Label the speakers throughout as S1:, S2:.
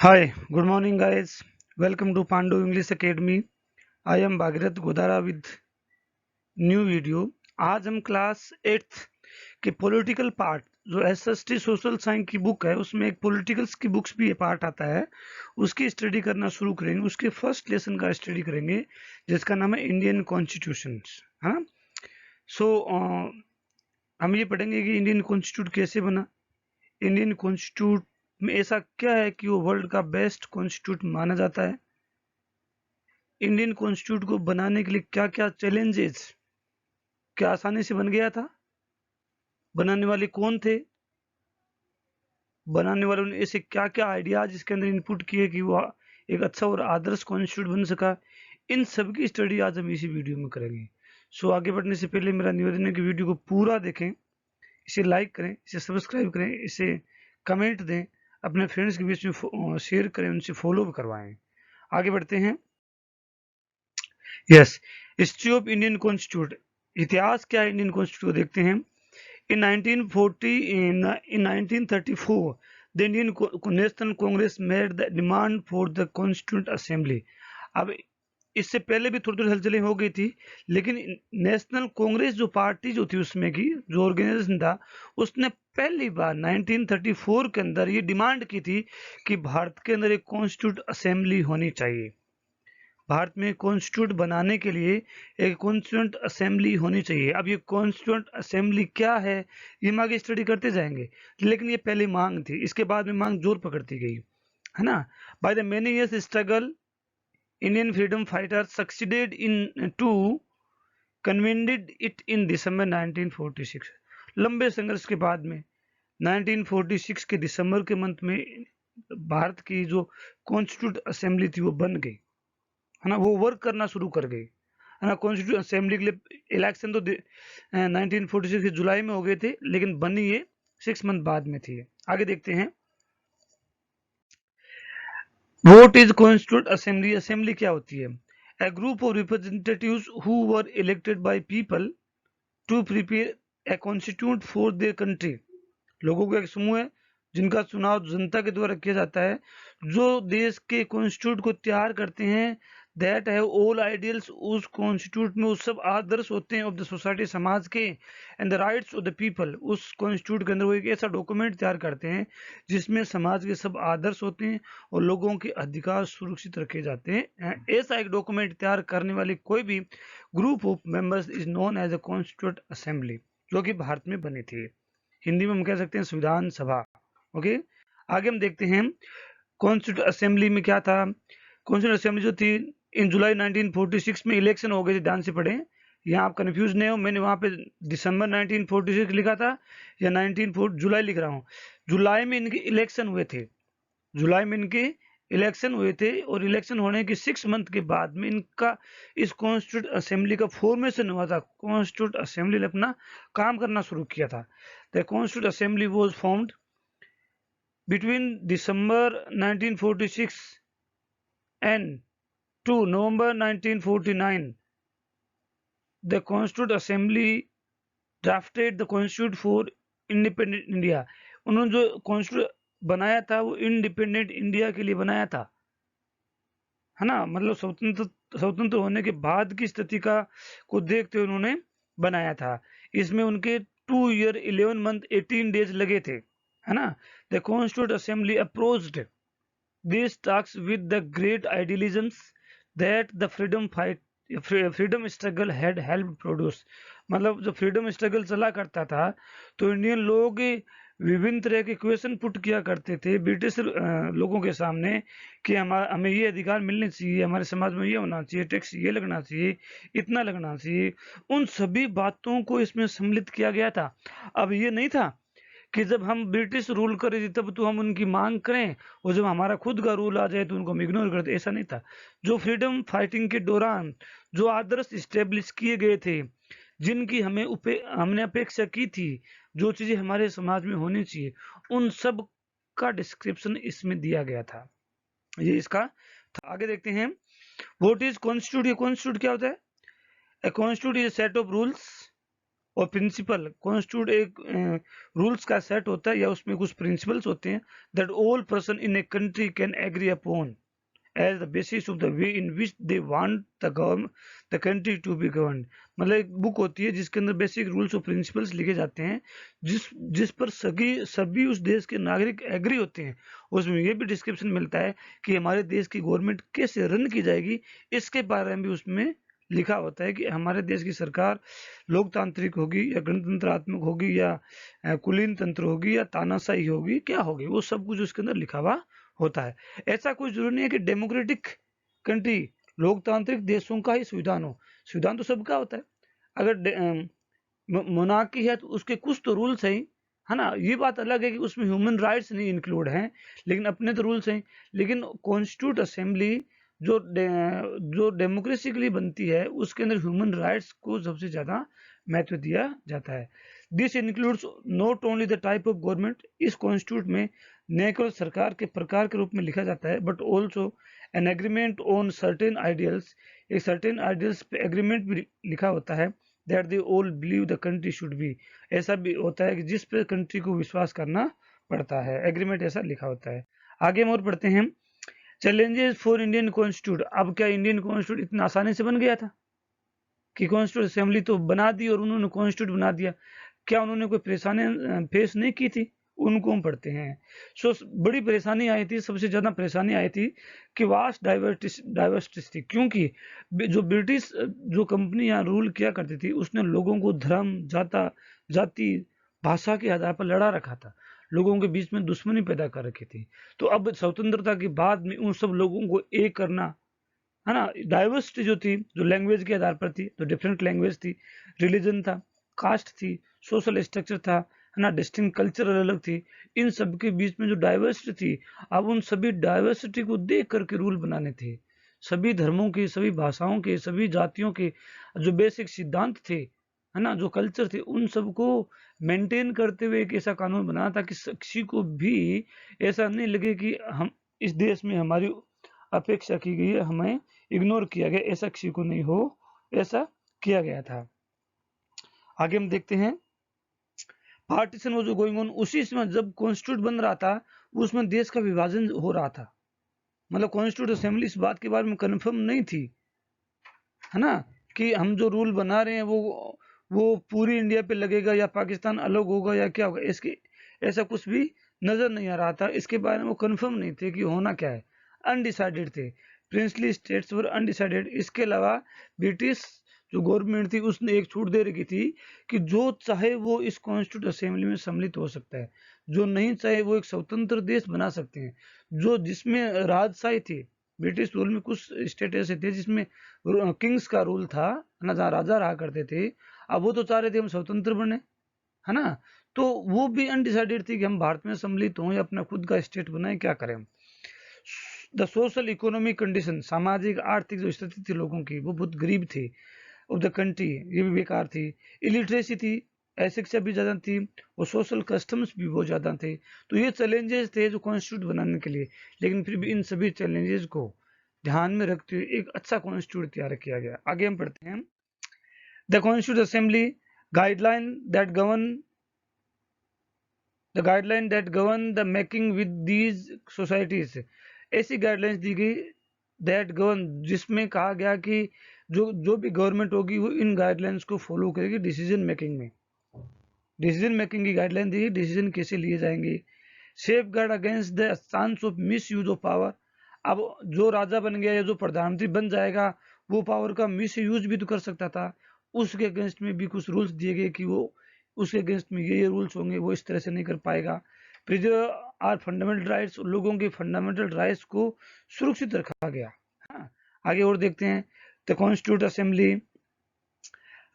S1: Hi, good morning, guys. Welcome to Pandu English Academy. I am Bhagirath Godara with new video. आज हम class 8th के political part जो SST social science की book है उसमें एक पॉलिटिकल्स की बुक्स भी पार्ट आता है, उसकी स्टडी करना शुरू करेंगे। उसके फर्स्ट लेसन का स्टडी करेंगे जिसका नाम है इंडियन कॉन्स्टिट्यूशन। हाँ, सो हम ये पढ़ेंगे कि इंडियन कॉन्स्टिट्यूट कैसे बना, इंडियन कॉन्स्टिट्यूट में ऐसा क्या है कि वो वर्ल्ड का बेस्ट कॉन्स्टिट्यूट माना जाता है, इंडियन कॉन्स्टिट्यूट को बनाने के लिए क्या क्या चैलेंजेस, क्या आसानी से बन गया था, बनाने वाले कौन थे, बनाने वालों ने ऐसे क्या क्या आइडियाज इसके अंदर इनपुट किए कि वो एक अच्छा और आदर्श कॉन्स्टिट्यूट बन सका। इन सब की स्टडी आज हम इसी वीडियो में करेंगे। सो आगे बढ़ने से पहले मेरा निवेदन है कि वीडियो को पूरा देखें, इसे लाइक करें, इसे सब्सक्राइब करें, इसे कमेंट दें, अपने फ्रेंड्स के बीच में शेयर करें, उनसे फॉलो भी करवाएं। आगे बढ़ते हैं। Yes, history of Indian constitute, इतिहास क्या है इंडियन कॉन्स्टिट्यूट को देखते हैं। In 1934, the Indian National Congress made the demand for the Constituent Assembly. अब इससे पहले भी थोड़ी थोड़ी हलचलें हो गई थी, लेकिन नेशनल कांग्रेस जो पार्टी जो थी उसमें की जो ऑर्गेनाइजेशन था उसने पहली बार 1934 के अंदर ये डिमांड की थी कि भारत के अंदर एक कॉन्स्टिट्यूट असेंबली होनी चाहिए। भारत में कॉन्स्टिट्यूट बनाने के लिए एक कॉन्स्टिट्यूंट असेंबली होनी चाहिए। अब ये कॉन्स्टिट्यूंट असेंबली क्या है ये हम आगे स्टडी करते जाएंगे, लेकिन ये पहली मांग थी, इसके बाद में मांग जोर पकड़ती गई, है ना। By the many years struggle Indian freedom fighter succeeded in to convened it in December 1946। लंबे संघर्ष के बाद में 1946 के दिसंबर के मंथ में भारत की जो कॉन्स्टिट्यूट असेंबली थी वो बन गई, है ना, वो वर्क करना शुरू कर गई, है ना। कॉन्स्टिट्यूशन असेंबली के लिए इलेक्शन तो 1946 के जुलाई में हो गए थे, लेकिन बनी ये 6 मंथ बाद में थी। आगे देखते हैं। What is constituent assembly, assembly क्या होती है। A group of representatives who were elected by people to prepare a constitution for their country. लोगों का एक समूह है जिनका चुनाव जनता के द्वारा किया जाता है, जो देश के कॉन्स्टिट्यूट को तैयार करते हैं। दैट है ऑल आइडियल्स, उस कॉन्स्टिट्यूट में उस सब आदर्श होते हैं ऑफ द सोसाइटी, समाज के, and the rights of the people. उस कॉन्स्टिट्यूट के अंदर वो एक ऐसा डॉक्यूमेंट तैयार करते हैं जिसमें समाज के सब आदर्श होते हैं और लोगों के अधिकार सुरक्षित रखे जाते हैं। ऐसा एक डॉक्यूमेंट तैयार करने वाली कोई भी group of members is known as a constituent assembly, जो कि भारत में बनी थी। हिंदी में हम कह सकते हैं संविधान सभा। ओके, आगे हम देखते हैं कॉन्स्टिट्यूट असेंबली में क्या था। कॉन्स्टिट्यूट असेंबली जो थी इन जुलाई 1946 में इलेक्शन हो गए थे, ध्यान से पढ़ें, यहाँ आप कंफ्यूज नहीं हो, मैंने वहां पे दिसंबर 1946 लिखा था या 19 जुलाई लिख रहा हूँ। जुलाई में इनके इलेक्शन हुए थे, जुलाई में इनके इलेक्शन हुए थे, और इलेक्शन होने के 6 मंथ के बाद में इनका इस कॉन्स्टिट्यूट असेंबली का फॉर्मेशन हुआ था। कॉन्स्टिट्यूट असेंबली ने अपना काम करना शुरू किया था। The constituent assembly was formed between December 1946 and to November 1949. The Constituent Assembly drafted the Constitution for Independent India. उन्होंने जो कॉन्स्टिट्यूट बनाया था वो इंडिपेंडेंट इंडिया के लिए बनाया था, है ना, मतलब स्वतंत्र होने के बाद की स्थिति का को देखते हुए उन्होंने बनाया था। इसमें उनके 2 year 11 month 18 days लगे थे, है ना। The constituent assembly approached these talks with the great idealisms that the freedom struggle had helped produce। मतलब जो फ्रीडम स्ट्रगल चला करता था तो इंडियन लोग विभिन्न तरह के क्वेश्चन पुट किया करते थे ब्रिटिश लोगों के सामने कि हमें ये अधिकार मिलने चाहिए, हमारे समाज में ये होना चाहिए, टैक्स ये लगना चाहिए, इतना लगना चाहिए। उन सभी बातों को इसमें सम्मिलित किया गया था। अब ये नहीं था कि जब हम ब्रिटिश रूल करे थे तब तो हम उनकी मांग करें, और जब हमारा खुद का रूल आ जाए तो उनको हम इग्नोर करते, ऐसा नहीं था। जो फ्रीडम फाइटिंग के दौरान जो आदर्श स्टेब्लिश किए गए थे, जिनकी हमने अपेक्षा की थी, जो चीजें हमारे समाज में होनी चाहिए, उन सब का डिस्क्रिप्शन इसमें दिया गया था। ये इसका था। आगे देखते हैं। व्हाट इज कॉन्स्टिट्यूट, ये कॉन्स्टिट्यूट क्या होता है। A constitution is set of rules और प्रिंसिपल कॉन्स्टिट्यूट एक रूल्स का सेट होता है या उसमें कुछ प्रिंसिपल्स होते हैं that all person in a country can agree upon as the basis of the way in which they want the country to be governed। मतलब एक बुक होती है जिसके अंदर बेसिक रूल्स और प्रिंसिपल्स लिखे जाते हैं जिस पर सभी उस देश के नागरिक एग्री होते हैं। उसमें ये भी डिस्क्रिप्शन मिलता है कि हमारे देश की गवर्नमेंट कैसे रन की जाएगी, इसके बारे में भी उसमें लिखा होता है कि हमारे देश की सरकार लोकतांत्रिक होगी या गणतंत्रात्मक होगी या कुलीन तंत्र होगी या तानाशाही होगी, क्या होगी, वो सब कुछ उसके अंदर लिखा हुआ होता है। ऐसा कोई जरूरी नहीं है कि डेमोक्रेटिक कंट्री लोकतांत्रिक देशों का ही संविधान हो, संविधान तो सबका होता है। अगर मोनार्की है तो उसके कुछ तो रूल्स हैं, है ना। ये बात अलग है कि उसमें ह्यूमन राइट्स नहीं इंक्लूड हैं, लेकिन अपने तो रूल्स हैं। लेकिन कॉन्स्टिट्यूट असेंबली जो डेमोक्रेसी के लिए बनती है उसके अंदर ह्यूमन राइट्स को सबसे ज्यादा महत्व दिया जाता है। This includes not only the type of government, इस कॉन्स्टिट्यूट में न केवल सरकार के प्रकार के रूप में लिखा जाता है but also an agreement on certain ideals, एक सर्टेन आइडियल्स पे एग्रीमेंट भी लिखा होता है that they all believe the country should be. ऐसा भी होता है कि जिस पे कंट्री को विश्वास करना पड़ता है, एग्रीमेंट ऐसा लिखा होता है। आगे हम और पढ़ते हैं चैलेंजेस फॉर इंडियन कॉन्स्टिट्यूट। अब क्या इंडियन कॉन्स्टिट्यूट इतना आसानी से बन गया था कि कॉन्स्टिट्यूट असेंबली तो बना दी और उन्होंने कॉन्स्टिट्यूट बना दिया? क्या उन्होंने कोई परेशानी फेस नहीं की थी? उनको हम पढ़ते हैं। बड़ी परेशानी आई थी, सबसे ज्यादा परेशानी आई थी कि वास्ट डाइवर्सिटी, क्योंकि जो ब्रिटिश जो कंपनी यहाँ रूल किया करती थी उसने लोगों को धर्म जाति भाषा के आधार पर लड़ा रखा था, लोगों के बीच में दुश्मनी पैदा कर रखी थी। तो अब स्वतंत्रता के बाद में उन सब लोगों को एक करना, है ना। डाइवर्सिटी जो थी, जो लैंग्वेज के आधार पर थी, तो डिफरेंट लैंग्वेज थी, रिलीजन था, कास्ट थी, सोशल स्ट्रक्चर था, है ना, डिस्टिंक्ट कल्चर अलग थी, इन सब के बीच में जो डाइवर्सिटी थी, अब उन सभी डाइवर्सिटी को देख करके रूल बनाने थे। सभी धर्मों के, सभी भाषाओं के, सभी जातियों के जो बेसिक सिद्धांत थे, है ना, जो कल्चर थे, उन सबको मेंटेन करते हुए एक ऐसा कानून बनाना था कि किसी को भी ऐसा नहीं लगे कि हम इस देश में हमारी अपेक्षा की गई है, हमें इग्नोर किया गया, ऐसा किसी को नहीं हो, ऐसा किया गया था। आगे हम देखते हैं पार्टीशन वो जो गोइंग ऑन, उसी समय जब कॉन्स्टिट्यूट बन रहा था उसमें देश का विभाजन हो रहा था। मतलब कॉन्स्टिट्यूट असेंबली इस बात के बारे में कंफर्म नहीं थी, है ना, कि हम जो रूल बना रहे हैं वो पूरी इंडिया पे लगेगा या पाकिस्तान अलग होगा या क्या होगा, इसके ऐसा कुछ भी नजर नहीं आ रहा था। इसके बारे में वो कंफर्म नहीं थे कि होना क्या है, अनडिसाइडेड थे। Princely states were undecided. इसके अलावा ब्रिटिश जो गवर्नमेंट थी उसने एक छूट दे रखी थी कि जो चाहे वो इस कॉन्स्टिट्यूट असेंबली में सम्मिलित हो सकता है, जो नहीं चाहे वो एक स्वतंत्र देश बना सकते हैं। जो जिसमें राजशाही थी, ब्रिटिश रूल में कुछ स्टेट ऐसे थे जिसमें किंग्स का रूल था ना, जहाँ राजा रहा करते थे, अब वो तो चाह रहे थे हम स्वतंत्र बने, है ना। तो वो भी अनडिसाइडेड थी कि हम भारत में सम्मिलित हों या अपना खुद का स्टेट बनाए, क्या करें। द सोशल इकोनॉमिक कंडीशन, सामाजिक आर्थिक जो स्थिति थी लोगों की, वो बहुत गरीब थी ऑफ द कंट्री, ये भी बेकार थी। इलिटरेसी थी, अशिक्षा भी ज्यादा थी, और सोशल कस्टम्स भी बहुत ज्यादा थे। तो ये चैलेंजेस थे जो कॉन्स्टिट्यूट बनाने के लिए, लेकिन फिर भी इन सभी चैलेंजेस को ध्यान में रखते हुए एक अच्छा कॉन्स्टिट्यूट तैयार किया गया। आगे हम पढ़ते हैं the constituent assembly guideline that govern the making with these societies. ऐसी गाइडलाइंस दी गई दैट गवर्न, जिसमें कहा गया कि जो भी गवर्नमेंट होगी वो इन गाइडलाइंस को फॉलो करेगी डिसीजन मेकिंग में। डिसीजन मेकिंग की गाइडलाइन दी, डिसीजन कैसे लिए जाएंगे। Safe guard against the chance of miss use of power. अब जो राजा बन गया या जो प्रधानमंत्री बन जाएगा वो पावर का मिस यूज भी तो कर सकता था, उसके अगेंस्ट में भी कुछ रूल्स दिए गए कि वो उसके अगेंस्ट में ये रूल्स होंगे, वो इस तरह से नहीं कर पाएगा। प्रिजर्व आर फंडामेंटल राइट्स, लोगों के फंडामेंटल राइट्स को सुरक्षित रखा गया। हाँ, आगे और देखते हैं the constituent assembly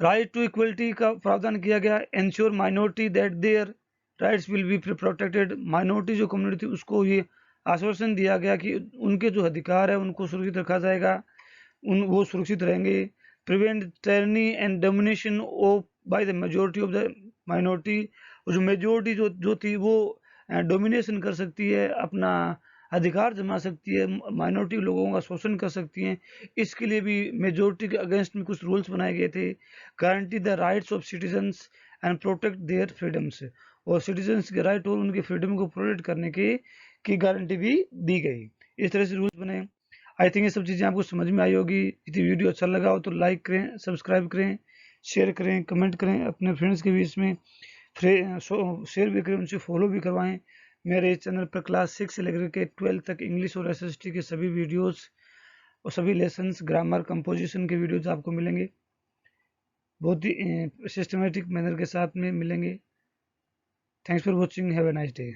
S1: right to equality का प्रावधान किया गया। Ensure minority that their rights will be protected. Minority जो कम्युनिटी थी उसको ये आश्वासन दिया गया कि उनके जो अधिकार है उनको सुरक्षित रखा जाएगा, वो सुरक्षित रहेंगे। Prevent tyranny and domination of by the majority of the minority. जो मेजोरिटी जो थी वो डोमिनेशन कर सकती है, अपना अधिकार जमा सकती है, माइनॉरिटी लोगों का शोषण कर सकती हैं। इसके लिए भी मेजोरिटी के अगेंस्ट में कुछ रूल्स बनाए गए थे। Guarantee the rights of citizens and protect their freedoms, और सिटीजन्स के राइट और उनके फ्रीडम को प्रोटेक्ट करने की गारंटी भी दी गई। इस तरह से रूल्स बने। आई थिंक ये सब चीज़ें आपको समझ में आई होगी। यदि वीडियो अच्छा लगा हो तो लाइक करें, सब्सक्राइब करें, शेयर करें, कमेंट करें, अपने फ्रेंड्स के बीच में शेयर भी करें, उनसे फॉलो भी करवाएं। मेरे चैनल पर क्लास 6 से लेकर के 12 तक इंग्लिश और एसएसटी के सभी वीडियोस और सभी लेसन्स, ग्रामर, कंपोजिशन के वीडियोस आपको मिलेंगे, बहुत ही सिस्टमेटिक मैनर के साथ में मिलेंगे। Thanks for watching, have a nice day.